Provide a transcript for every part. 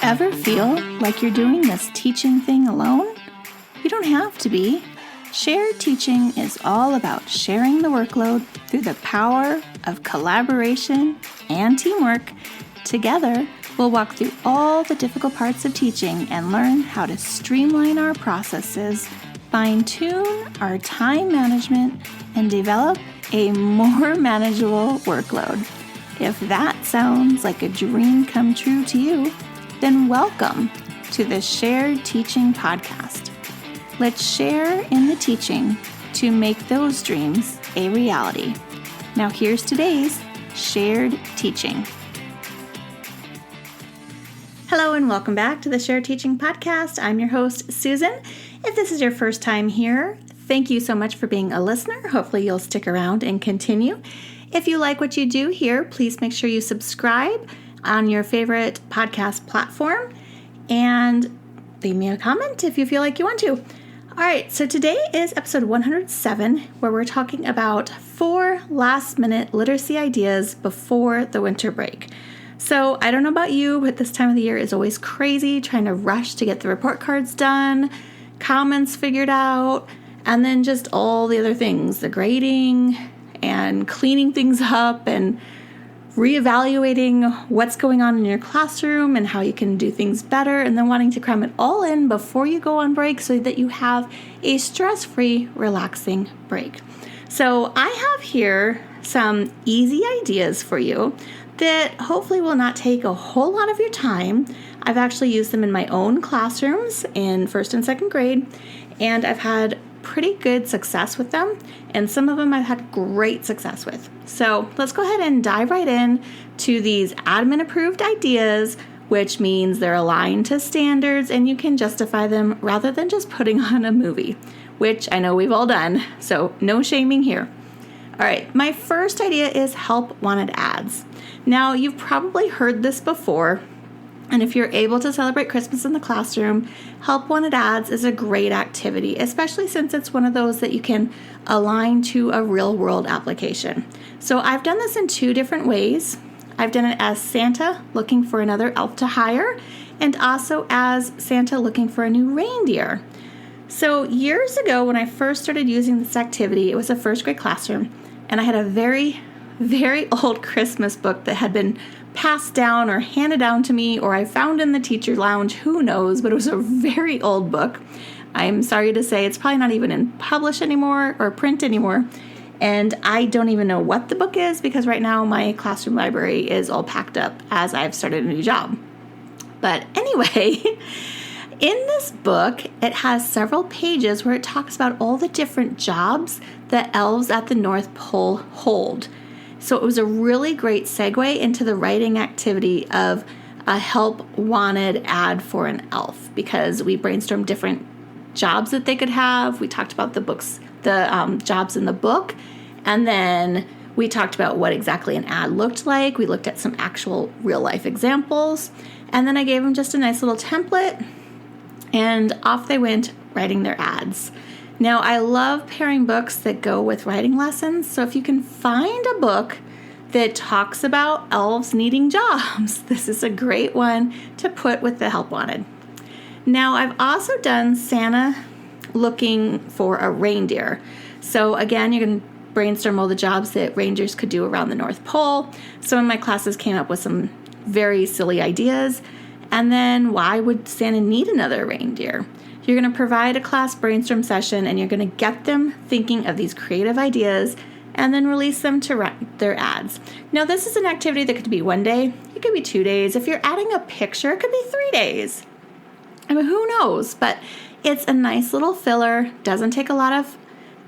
Ever feel like you're doing this teaching thing alone? You don't have to be. Shared teaching is all about sharing the workload through the power of collaboration and teamwork. Together, we'll walk through all the difficult parts of teaching and learn how to streamline our processes, fine-tune our time management, and develop a more manageable workload. If that sounds like a dream come true to you, then welcome to the Shared Teaching Podcast. Let's share in the teaching to make those dreams a reality. Now here's today's Shared Teaching. Hello and welcome back to the Shared Teaching Podcast. I'm your host, Susan. If this is your first time here, thank you so much for being a listener. Hopefully you'll stick around and continue. If you like what you do here, please make sure you subscribe on your favorite podcast platform and leave me a comment if you feel like you want to. All right, so today is episode 107, where we're talking about 4 last-minute literacy ideas before the winter break. So I don't know about you, but this time of the year is always crazy, trying to rush to get the report cards done, comments figured out, and then just all the other things, the grading and cleaning things up and reevaluating what's going on in your classroom and how you can do things better, and then wanting to cram it all in before you go on break so that you have a stress-free, relaxing break. So I have here some easy ideas for you that hopefully will not take a whole lot of your time. I've actually used them in my own classrooms in 1st and 2nd grade, and I've had pretty good success with them, and some of them I've had great success with. So let's go ahead and dive right in to these admin approved ideas, which means they're aligned to standards and you can justify them rather than just putting on a movie, which I know we've all done, so no shaming here. All right, my first idea is help wanted ads. Now, you've probably heard this before, and if you're able to celebrate Christmas in the classroom, Help Wanted Ads is a great activity, especially since it's one of those that you can align to a real-world application. So I've done this in 2 different ways. I've done it as Santa looking for another elf to hire, and also as Santa looking for a new reindeer. So years ago, when I first started using this activity, it was a 1st grade classroom, and I had a very old Christmas book that had been passed down or handed down to me, or I found in the teacher lounge, who knows, but it was a very old book. I'm sorry to say it's probably not even in publish anymore or print anymore, and I don't even know what the book is because right now my classroom library is all packed up as I've started a new job. But anyway, in this book, it has several pages where it talks about all the different jobs that elves at the North Pole hold. So it was a really great segue into the writing activity of a help wanted ad for an elf, because we brainstormed different jobs that they could have. We talked about the jobs in the book, and then we talked about what exactly an ad looked like. We looked at some actual real life examples, and then I gave them just a nice little template, and off they went writing their ads. Now, I love pairing books that go with writing lessons, so if you can find a book that talks about elves needing jobs, this is a great one to put with the Help Wanted. Now, I've also done Santa looking for a reindeer. So again, you're going to brainstorm all the jobs that reindeers could do around the North Pole. Some of my classes came up with some very silly ideas. And then, why would Santa need another reindeer? You're going to provide a class brainstorm session, and you're going to get them thinking of these creative ideas and then release them to write their ads. Now, this is an activity that could be 1 day. It could be 2 days. If you're adding a picture, it could be 3 days. I mean, who knows? But it's a nice little filler. Doesn't take a lot of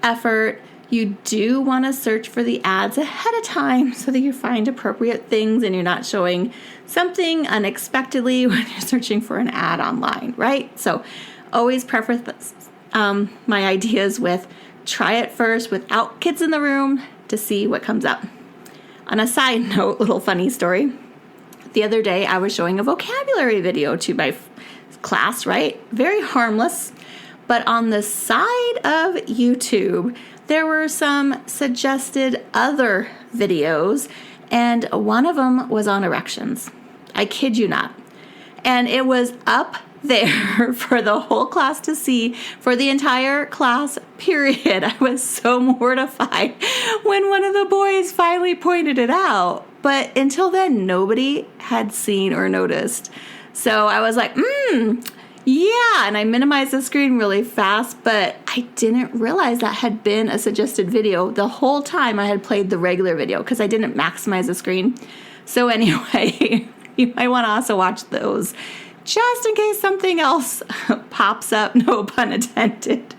effort. You do want to search for the ads ahead of time so that you find appropriate things and you're not showing something unexpectedly when you're searching for an ad online, right? So always preface my ideas with try it first without kids in the room to see what comes up. On a side note, little funny story. The other day I was showing a vocabulary video to my class, right? Very harmless. But on the side of YouTube, there were some suggested other videos, and one of them was on erections. I kid you not. And it was up there for the whole class to see for the entire class period. I was so mortified when one of the boys finally pointed it out. But until then, nobody had seen or noticed. So I was like, yeah, and I minimized the screen really fast, but I didn't realize that had been a suggested video the whole time I had played the regular video because I didn't maximize the screen. So anyway, you might want to also watch those just in case something else pops up, no pun intended.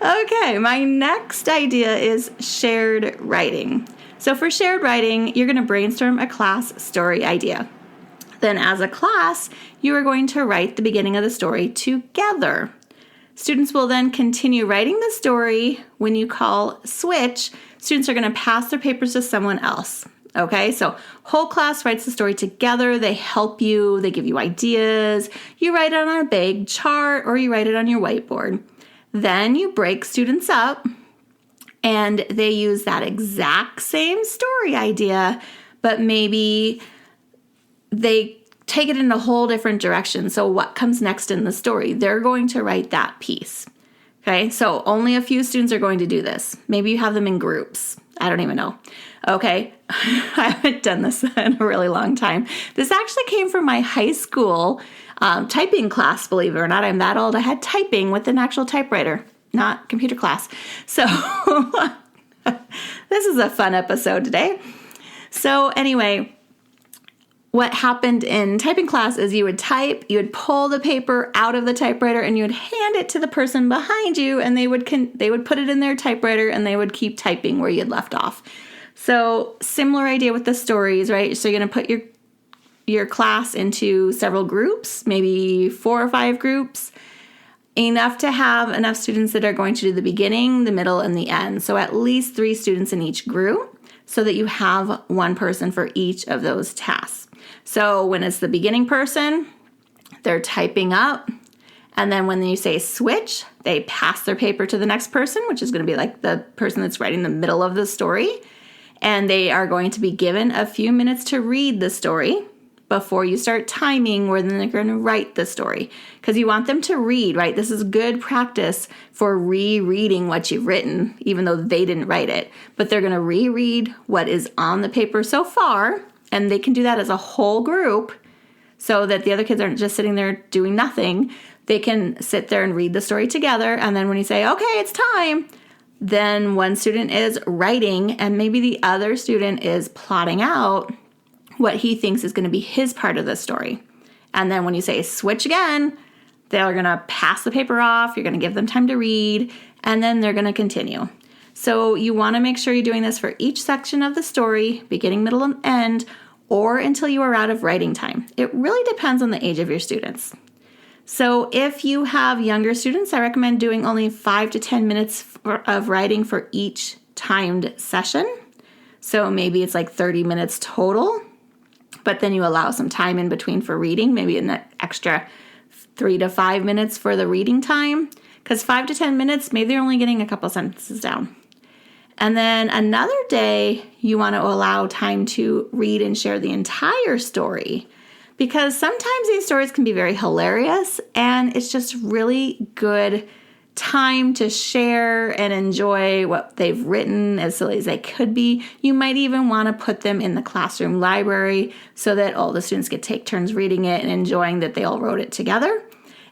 Okay, my next idea is shared writing. So for shared writing, you're going to brainstorm a class story idea. Then as a class, you are going to write the beginning of the story together. Students will then continue writing the story. When you call switch, students are going to pass their papers to someone else. Okay, so whole class writes the story together. They help you. They give you ideas. You write it on a big chart or you write it on your whiteboard. Then you break students up and they use that exact same story idea, but maybe they take it in a whole different direction. So what comes next in the story? They're going to write that piece. Okay, so only a few students are going to do this. Maybe you have them in groups. I don't even know. Okay, I haven't done this in a really long time. This actually came from my high school typing class, believe it or not. I'm that old. I had typing with an actual typewriter, not computer class. So this is a fun episode today. So anyway, what happened in typing class is you would type, you would pull the paper out of the typewriter and you would hand it to the person behind you and they would put it in their typewriter and they would keep typing where you had left off. So similar idea with the stories, right? So you're going to put your class into several groups, maybe 4 or 5 groups, enough to have enough students that are going to do the beginning, the middle, and the end. So at least 3 students in each group so that you have one person for each of those tasks. So when it's the beginning person, they're typing up. And then when you say switch, they pass their paper to the next person, which is going to be like the person that's writing the middle of the story. And they are going to be given a few minutes to read the story before you start timing where then they're going to write the story. Because you want them to read, right? This is good practice for rereading what you've written, even though they didn't write it. But they're going to reread what is on the paper so far. And they can do that as a whole group so that the other kids aren't just sitting there doing nothing. They can sit there and read the story together. And then when you say, okay, it's time, then one student is writing and maybe the other student is plotting out what he thinks is going to be his part of the story. And then when you say switch again, they're going to pass the paper off. You're going to give them time to read, and then they're going to continue. So you want to make sure you're doing this for each section of the story, beginning, middle, and end, or until you are out of writing time. It really depends on the age of your students. So if you have younger students, I recommend doing only 5 to 10 minutes of writing for each timed session. So maybe it's like 30 minutes total, but then you allow some time in between for reading, maybe an extra 3 to 5 minutes for the reading time, because 5 to 10 minutes, maybe they're only getting a couple sentences down. And then another day, you want to allow time to read and share the entire story, because sometimes these stories can be very hilarious and it's just really good time to share and enjoy what they've written, as silly as they could be. You might even want to put them in the classroom library so that all the students get take turns reading it and enjoying that they all wrote it together.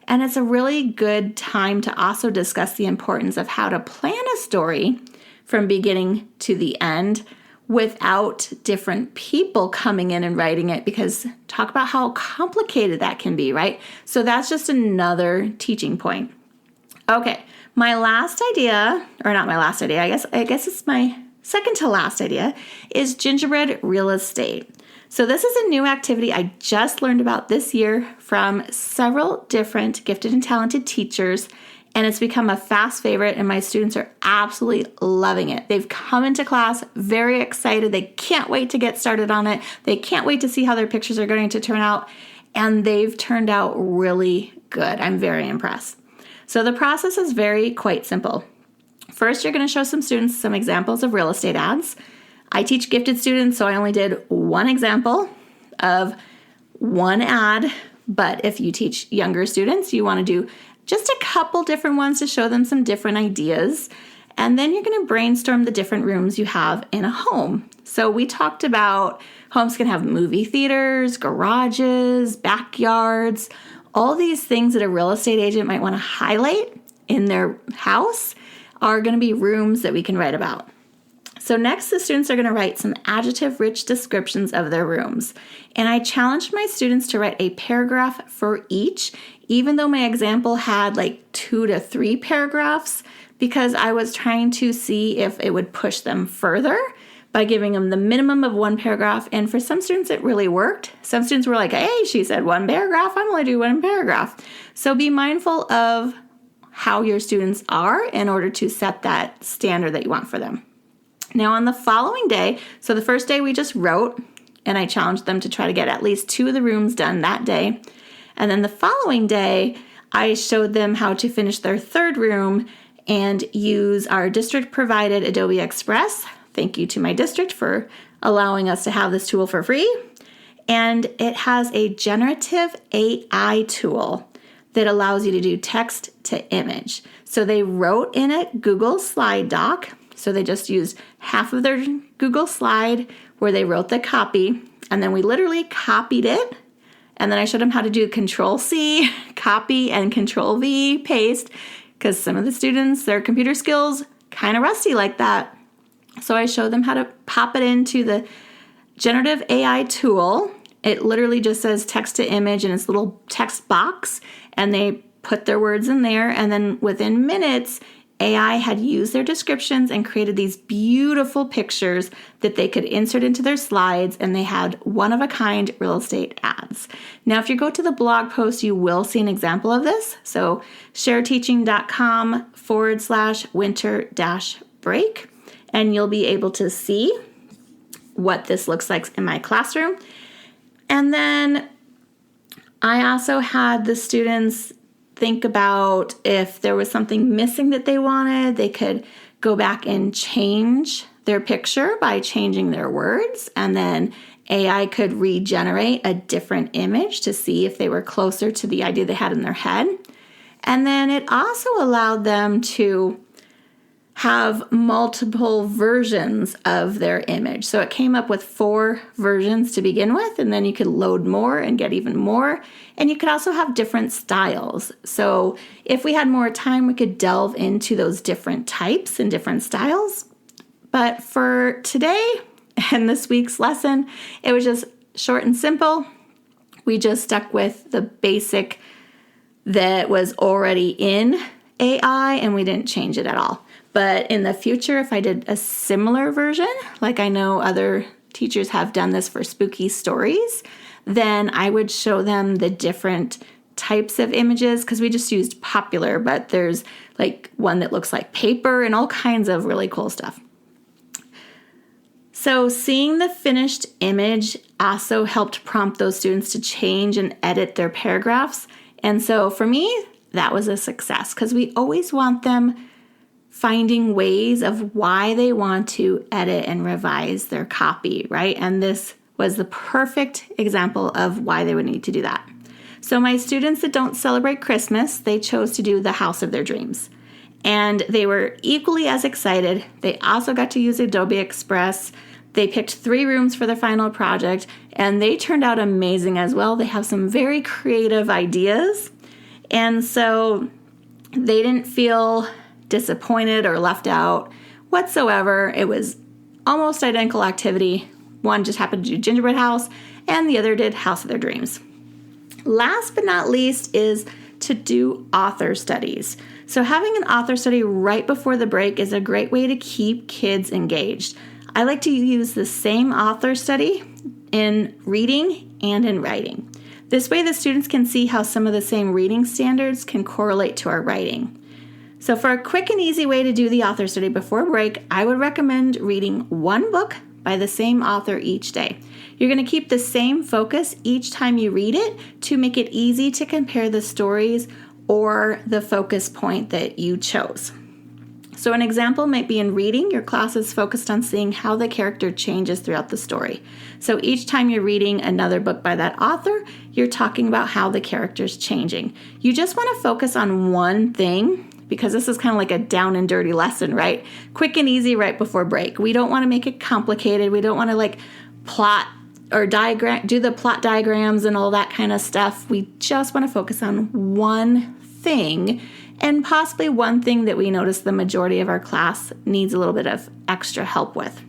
And it's a really good time to also discuss the importance of how to plan a story from beginning to the end without different people coming in and writing it, because talk about how complicated that can be, right? So that's just another teaching point. Okay, my last idea, or not my last idea, I guess it's my second to last idea, is gingerbread real estate. So this is a new activity I just learned about this year from several different gifted and talented teachers, and it's become a fast favorite, and my students are absolutely loving it. They've come into class very excited. They can't wait to get started on it. They can't wait to see how their pictures are going to turn out, and they've turned out really good. I'm very impressed. So the process is quite simple. First, you're going to show some students some examples of real estate ads. I teach gifted students, so I only did one example of one ad. But if you teach younger students, you want to do just a couple different ones to show them some different ideas. And then you're going to brainstorm the different rooms you have in a home. So we talked about homes can have movie theaters, garages, backyards, all these things that a real estate agent might want to highlight in their house are going to be rooms that we can write about. So next, the students are going to write some adjective-rich descriptions of their rooms. And I challenged my students to write a paragraph for each, even though my example had like 2 to 3 paragraphs, because I was trying to see if it would push them further by giving them the minimum of 1 paragraph. And for some students, it really worked. Some students were like, hey, she said 1 paragraph. I'm going to do 1 paragraph. So be mindful of how your students are in order to set that standard that you want for them. Now on the following day, so the first day we just wrote, and I challenged them to try to get at least 2 of the rooms done that day. And then the following day, I showed them how to finish their 3rd room and use our district-provided Adobe Express. Thank you to my district for allowing us to have this tool for free. And it has a generative AI tool that allows you to do text to image. So they wrote in a Google slide doc. So they just used half of their Google slide where they wrote the copy. And then we literally copied it. And then I showed them how to do Control-C, copy, and Control-V, paste, because some of the students, their computer skills, kind of rusty like that. So I showed them how to pop it into the generative AI tool. It literally just says text to image in its little text box, and they put their words in there. And then within minutes, AI had used their descriptions and created these beautiful pictures that they could insert into their slides, and they had one-of-a-kind real estate ads. Now, if you go to the blog post, you will see an example of this. So shareteaching.com/winter-break, and you'll be able to see what this looks like in my classroom. And then I also had the students think about if there was something missing that they wanted, they could go back and change their picture by changing their words, and then AI could regenerate a different image to see if they were closer to the idea they had in their head. And then it also allowed them to have multiple versions of their image. So it came up with 4 versions to begin with, and then you could load more and get even more. And you could also have different styles. So if we had more time, we could delve into those different types and different styles. But for today and this week's lesson, it was just short and simple. We just stuck with the basic that was already in AI, and we didn't change it at all. But in the future, if I did a similar version, like I know other teachers have done this for spooky stories, then I would show them the different types of images, because we just used popular, but there's like one that looks like paper and all kinds of really cool stuff. So seeing the finished image also helped prompt those students to change and edit their paragraphs. And so for me, that was a success, because we always want them finding ways of why they want to edit and revise their copy, right? And this was the perfect example of why they would need to do that. So my students that don't celebrate Christmas, they chose to do the house of their dreams. And they were equally as excited. They also got to use Adobe Express. They picked 3 rooms for their final project, and they turned out amazing as well. They have some very creative ideas. And so they didn't feel disappointed or left out whatsoever. It was almost identical activity. One just happened to do Gingerbread House, and the other did House of Their Dreams. Last but not least is to do author studies. So having an author study right before the break is a great way to keep kids engaged. I like to use the same author study in reading and in writing. This way the students can see how some of the same reading standards can correlate to our writing. So for a quick and easy way to do the author study before break, I would recommend reading 1 book by the same author each day. You're going to keep the same focus each time you read it to make it easy to compare the stories or the focus point that you chose. So an example might be in reading, your class is focused on seeing how the character changes throughout the story. So each time you're reading another book by that author, you're talking about how the character's changing. You just want to focus on one thing, because this is kind of like a down and dirty lesson, right? Quick and easy right before break. We don't want to make it complicated. We don't want to plot or do the plot diagrams and all that kind of stuff. We just want to focus on one thing, and possibly one thing that we notice the majority of our class needs a little bit of extra help with.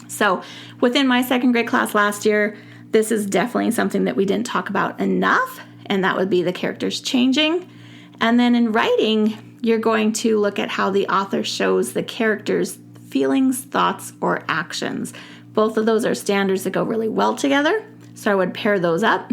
So within my second grade class last year, this is definitely something that we didn't talk about enough, and that would be the characters changing. And then in writing, you're going to look at how the author shows the characters' feelings, thoughts, or actions. Both of those are standards that go really well together, so I would pair those up.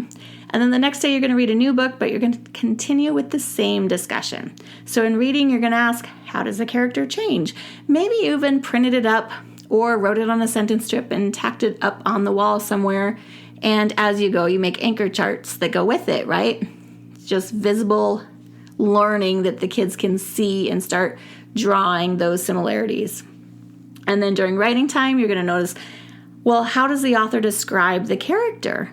And then the next day you're going to read a new book, but you're going to continue with the same discussion. So in reading, you're going to ask, how does the character change? Maybe you even printed it up or wrote it on a sentence strip and tacked it up on the wall somewhere. And as you go, you make anchor charts that go with it, right? It's just visible learning that the kids can see and start drawing those similarities. And then during writing time, you're going to notice, well, how does the author describe the character?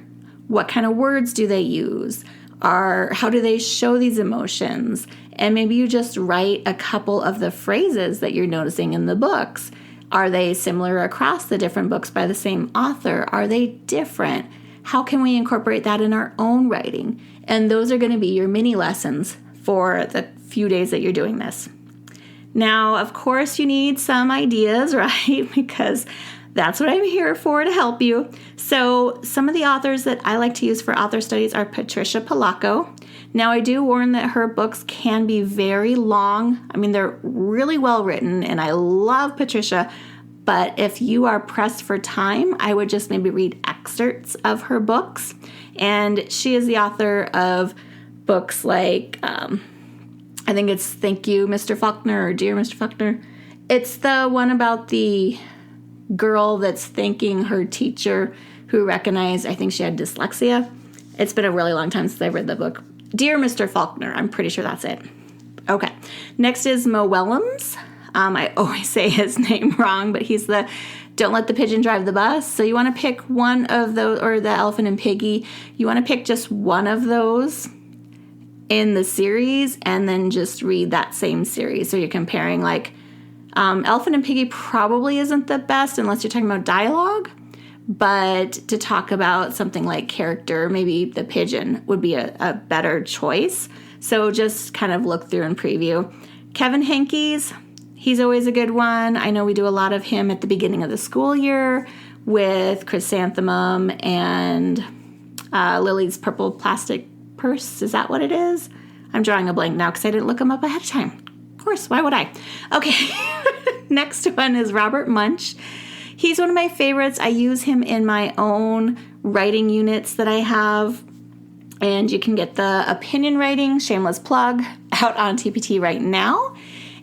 What kind of words do they use? How do they show these emotions? And maybe you just write a couple of the phrases that you're noticing in the books. Are they similar across the different books by the same author? Are they different? How can we incorporate that in our own writing? And those are going to be your mini lessons for the few days that you're doing this. Now, of course, you need some ideas, right? Because that's what I'm here for, to help you. So some of the authors that I like to use for author studies are Patricia Polacco. Now, I do warn that her books can be very long. I mean, they're really well written, and I love Patricia. But if you are pressed for time, I would just maybe read excerpts of her books. And she is the author of books like, I think it's Thank You, Mr. Faulkner, or Dear Mr. Faulkner. It's the one about the girl that's thanking her teacher who recognized, I think she had dyslexia. It's been a really long time since I read the book. Dear Mr. Faulkner, I'm pretty sure that's it. Okay, next is Mo Willems. I always say his name wrong, but he's the Don't Let the Pigeon Drive the Bus. So you want to pick one of those, or the Elephant and Piggy. You want to pick just one of those in the series and then just read that same series. So you're comparing Elephant and Piggy probably isn't the best unless you're talking about dialogue, but to talk about something like character, maybe the pigeon would be a better choice. So just kind of look through and preview. Kevin Henkes, he's always a good one. I know we do a lot of him at the beginning of the school year with Chrysanthemum and Lily's Purple Plastic Purse. Is that what it is? I'm drawing a blank now because I didn't look him up ahead of time. Of course, why would I? Okay, next one is Robert Munsch. He's one of my favorites. I use him in my own writing units that I have. And you can get the opinion writing, shameless plug, out on TPT right now.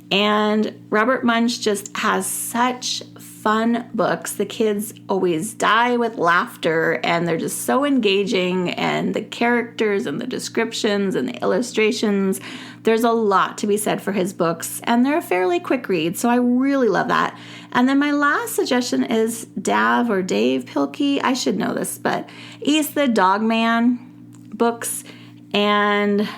And Robert Munsch just has such fun books. The kids always die with laughter, and they're just so engaging, and the characters and the descriptions and the illustrations, there's a lot to be said for his books, and they're a fairly quick read, so I really love that. And then my last suggestion is Dave Pilkey. I should know this, but he's the Dog Man books, and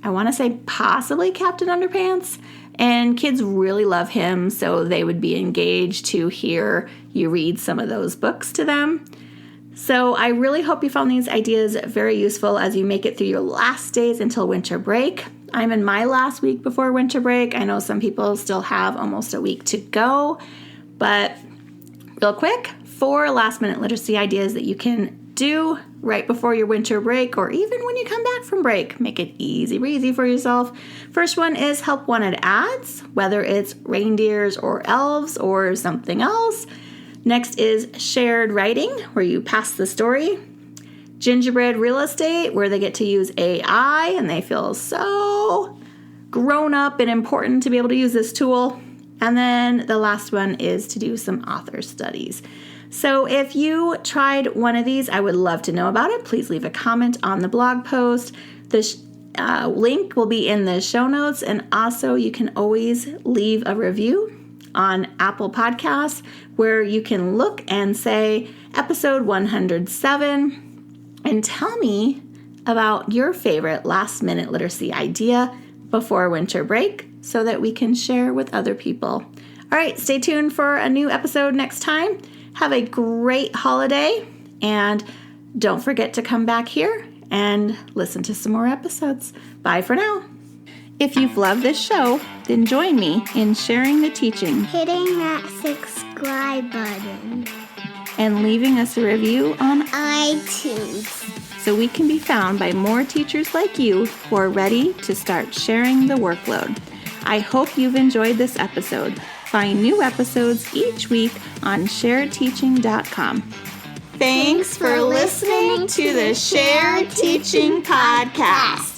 I want to say possibly Captain Underpants. And kids really love him, so they would be engaged to hear you read some of those books to them. So I really hope you found these ideas very useful as you make it through your last days until winter break. I'm in my last week before winter break. I know some people still have almost a week to go, but real quick, 4 last-minute literacy ideas that you can do right before your winter break, or even when you come back from break. Make it easy breezy for yourself. First one is help wanted ads, whether it's reindeers or elves or something else. Next is shared writing, where you pass the story. Gingerbread real estate, where they get to use AI and they feel so grown up and important to be able to use this tool. And then the last one is to do some author studies. So if you tried one of these, I would love to know about it. Please leave a comment on the blog post. The link will be in the show notes, and also you can always leave a review on Apple Podcasts where you can look and say episode 107 and tell me about your favorite last-minute literacy idea before winter break so that we can share with other people. All right, stay tuned for a new episode next time. Have a great holiday, and don't forget to come back here and listen to some more episodes. Bye for now. If you've loved this show, then join me in sharing the teaching, hitting that subscribe button, and leaving us a review on iTunes, so we can be found by more teachers like you who are ready to start sharing the workload. I hope you've enjoyed this episode. Find new episodes each week on sharedteaching.com. Thanks for listening to the Shared Teaching Podcast.